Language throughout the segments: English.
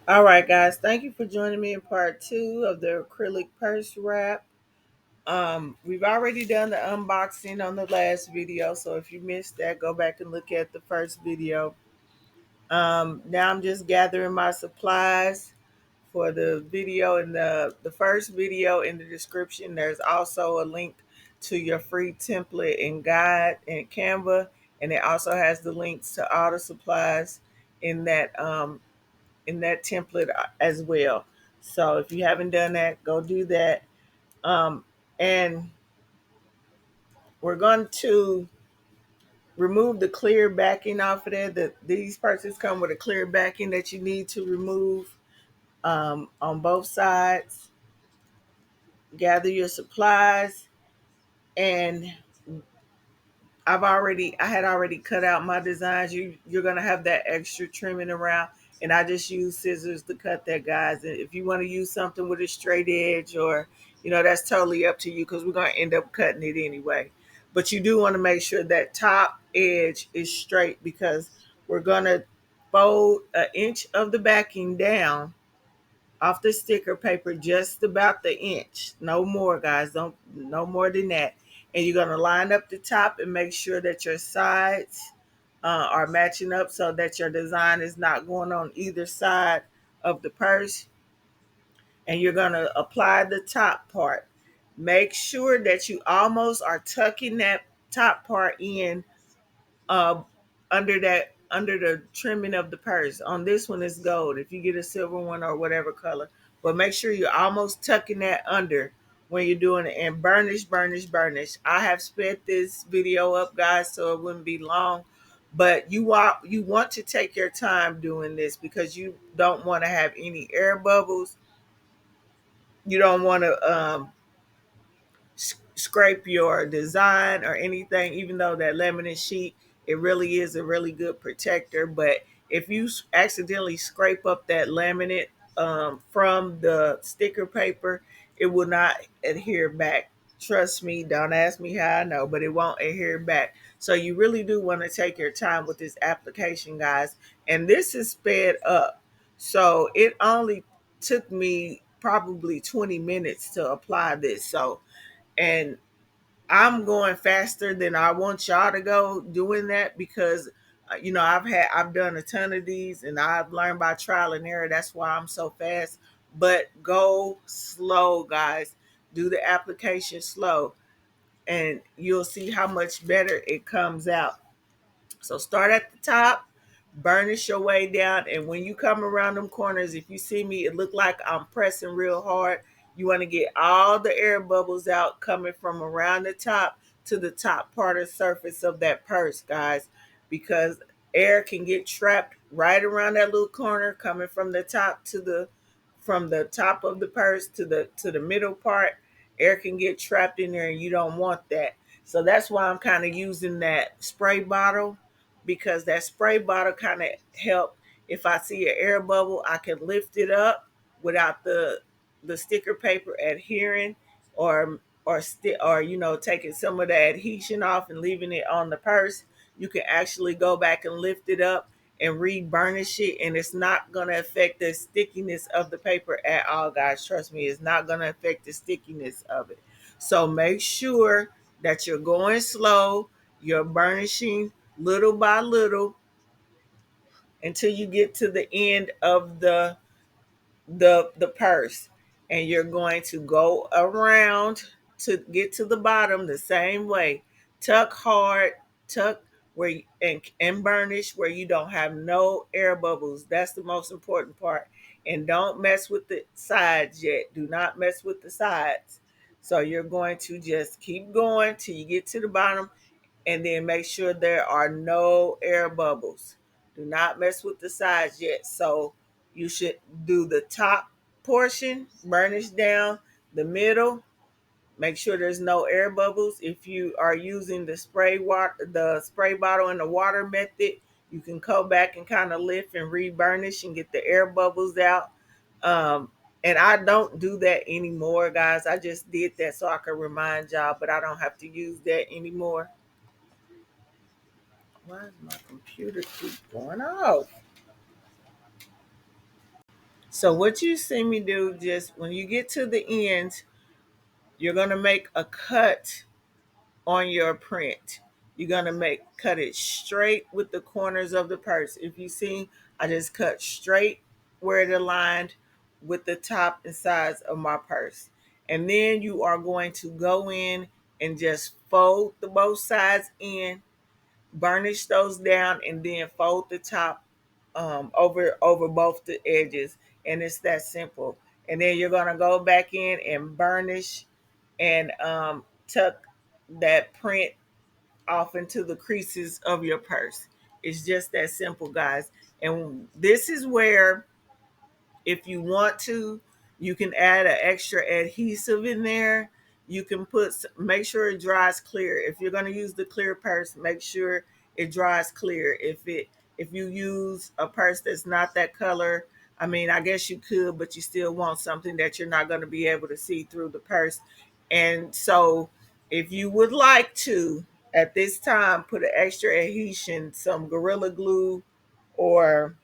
All right, guys. Thank you for joining me in part two of the acrylic purse wrap. We've already done the unboxing on the last video, so if you missed that, go back and look at the first video. Now I'm just gathering my supplies for the video. In the first video in the description, there's also a link to your free template and guide in Canva, and it also has the links to all the supplies in that template as well. So if you haven't done that, go do that. And we're going to remove the clear backing off of there. These purses come with a clear backing that you need to remove on both sides. Gather your supplies, and I had already cut out my designs. You're gonna have that extra trimming around, and I just use scissors to cut that, guys. And if you want to use something with a straight edge, or that's totally up to you, because we're gonna end up cutting it anyway. But you do want to make sure that top edge is straight, because we're gonna fold an inch of the backing down off the sticker paper, just about the inch, no more, guys, don't no more than that. And you're going to line up the top and make sure that your sides are matching up, so that your design is not going on either side of the purse. And you're going to apply the top part. Make sure that you almost are tucking that top part in, uh, under the trimming of the purse. On this one is gold. If you get a silver one or whatever color, but make sure you're almost tucking that under when you're doing it. And burnish, burnish, burnish. I have sped this video up, guys, so it wouldn't be long. But you want to take your time doing this, because you don't want to have any air bubbles. You don't want to scrape your design or anything, even though that laminate sheet, it really is a really good protector. But if you accidentally scrape up that laminate from the sticker paper, it will not adhere back. Trust me, don't ask me how I know, but it won't adhere back. So you really do want to take your time with this application, guys. And this is sped up, so it only took me probably 20 minutes to apply this. So, and I'm going faster than I want y'all to go doing that, because I've done a ton of these, and I've learned by trial and error. That's why I'm so fast. But go slow, guys. Do the application slow, and you'll see how much better it comes out. So start at the top, burnish your way down, and when you come around them corners, if you see me, it look like I'm pressing real hard. You want to get all the air bubbles out coming from around the top to the top part of the surface of that purse, guys, because air can get trapped right around that little corner, coming from the top to the from the top of the purse to the middle part. Air can get trapped in there, and you don't want that. So that's why I'm kind of using that spray bottle, because that spray bottle kind of help. If I see an air bubble, I can lift it up without the sticker paper adhering, or taking some of the adhesion off and leaving it on the purse. You can actually go back and lift it up and re-burnish it, and it's not going to affect the stickiness of the paper at all, guys. Trust me, it's not going to affect the stickiness of it. So make sure that you're going slow, you're burnishing little by little, until you get to the end of the purse, and you're going to go around to get to the bottom the same way. Tuck hard, tuck and burnish where you don't have no air bubbles. That's the most important part. And don't mess with the sides yet. Do not mess with the sides. So you're going to just keep going till you get to the bottom, and then make sure there are no air bubbles. Do not mess with the sides yet. So you should do the top portion, burnish down the middle, make sure there's no air bubbles. If you are using the spray bottle and the water method, you can go back and kind of lift and re-burnish and get the air bubbles out. Um, and I don't do that anymore, guys. I just did that so I could remind y'all, but I don't have to use that anymore. Why is my computer keep going off? So what you see me do, just when you get to the end, you're gonna make a cut on your print. You're gonna make cut it straight with the corners of the purse. If you see, I just cut straight where it aligned with the top and sides of my purse. And then you are going to go in and just fold the both sides in, burnish those down, and then fold the top over both the edges. And it's that simple. And then you're gonna go back in and burnish and tuck that print off into the creases of your purse. It's just that simple, guys. And this is where, if you want to, you can add an extra adhesive in there. You can make sure it dries clear. If you're going to use the clear purse, make sure it dries clear. If you use a purse that's not that color, I mean, I guess you could, but you still want something that you're not going to be able to see through the purse. And so, if you would like to, at this time, put an extra adhesion, some Gorilla Glue, or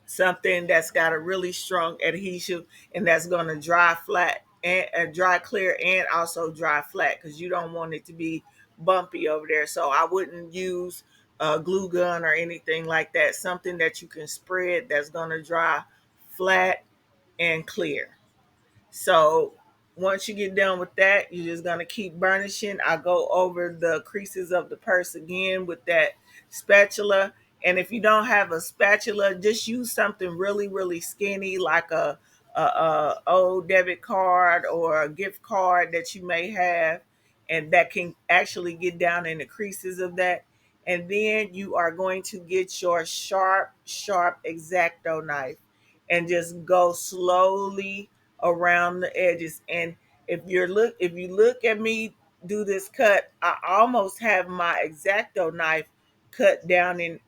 something that's got a really strong adhesive, and that's going to dry flat and dry clear and also dry flat, because you don't want it to be bumpy over there. So I wouldn't use a glue gun or anything like that. Something that you can spread that's going to dry flat and clear. So once you get done with that, you're just gonna keep burnishing. I go over the creases of the purse again with that spatula. And if you don't have a spatula, just use something really, really skinny, like a old debit card or a gift card that you may have, and that can actually get down in the creases of that. And then you are going to get your sharp, sharp X-Acto knife and just go slowly around the edges. And if you look at me do this cut, I almost have my X-Acto knife cut down in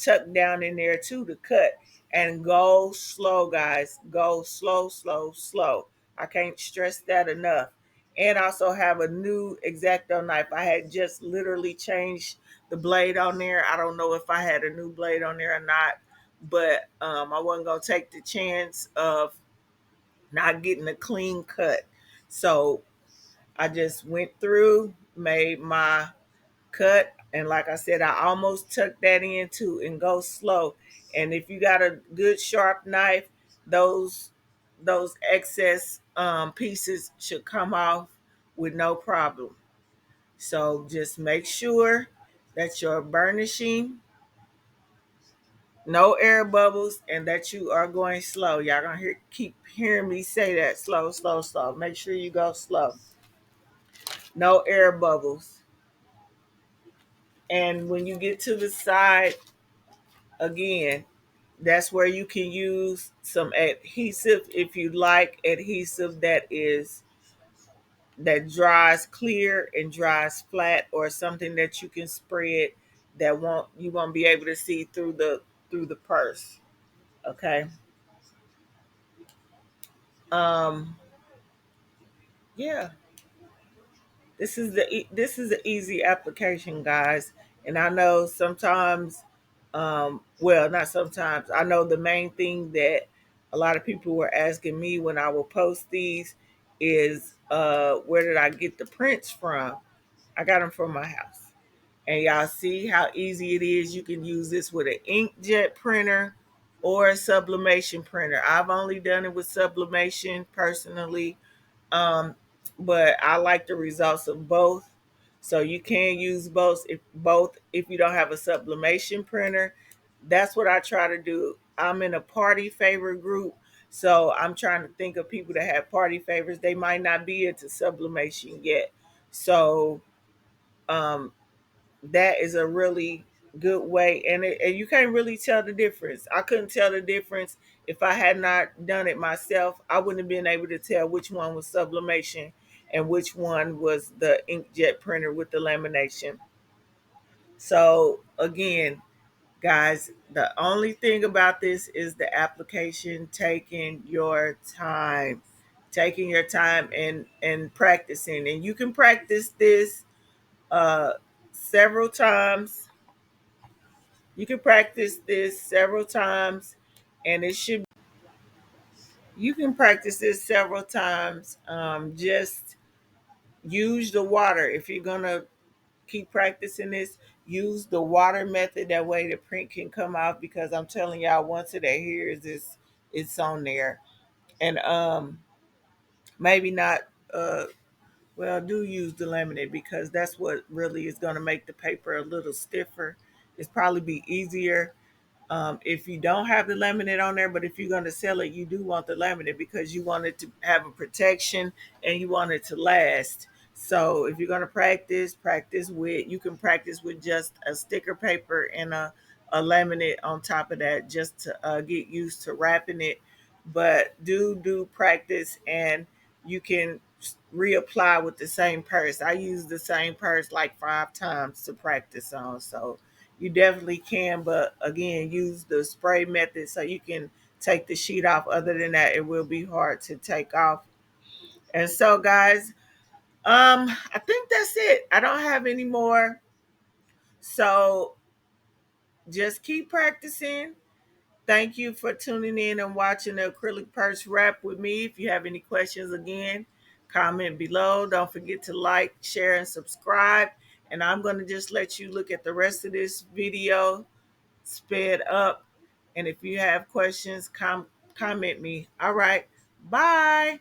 tucked down in there too to cut. And go slow, guys. Go slow, slow, slow. I can't stress that enough. And also have a new X-Acto knife. I had just literally changed the blade on there. I don't know if I had a new blade on there or not, but I wasn't gonna take the chance of not getting a clean cut. So I just went through, made my cut, and like I said, I almost tucked that in too, and go slow. And if you got a good sharp knife, those those excess pieces should come off with no problem. So just make sure that you're burnishing, no air bubbles, and that you are going slow. Y'all gonna keep hearing me say that: slow, slow, slow. Make sure you go slow. No air bubbles. And when you get to the side again, that's where you can use some adhesive if you like adhesive that dries clear and dries flat, or something that you can spread that won't be able to see through the purse. Okay. Um yeah, this is an easy application, guys. And I know sometimes, well, not sometimes, I know the main thing that a lot of people were asking me when I will post these is, where did I get the prints from? I got them from my house. And y'all see how easy it is. You can use this with an inkjet printer or a sublimation printer. I've only done it with sublimation personally, um, but I like the results of both. So you can use both if you don't have a sublimation printer. That's what I try to do. I'm in a party favor group, so I'm trying to think of people that have party favors. They might not be into sublimation yet. So um, that is a really good way, and you can't really tell the difference. I couldn't tell the difference if I had not done it myself. I wouldn't have been able to tell which one was sublimation and which one was the inkjet printer with the lamination. So again, guys, the only thing about this is the application, taking your time and practicing. And you can practice this uh several times. You can practice this several times, and it should You can practice this several times. Just use the water. If you're going to keep practicing this, use the water method. That way the print can come out, because I'm telling y'all, once it adheres, it's on there. And maybe not well, do use the laminate, because that's what really is going to make the paper a little stiffer. It's probably be easier if you don't have the laminate on there. But if you're going to sell it, you do want the laminate, because you want it to have a protection and you want it to last. So if you're going to practice with, you can practice with just a sticker paper and a laminate on top of that, just to get used to wrapping it. But do practice, and you can reapply with the same purse. I use the same purse like 5 times to practice on. So you definitely can, but again, use the spray method so you can take the sheet off. Other than that, it will be hard to take off. And so, guys, I think that's it. I don't have any more. So just keep practicing. Thank you for tuning in and watching the acrylic purse wrap with me. If you have any questions, again, comment below. Don't forget to like, share, and subscribe. And I'm going to just let you look at the rest of this video sped up. And if you have questions, comment me. All right. Bye.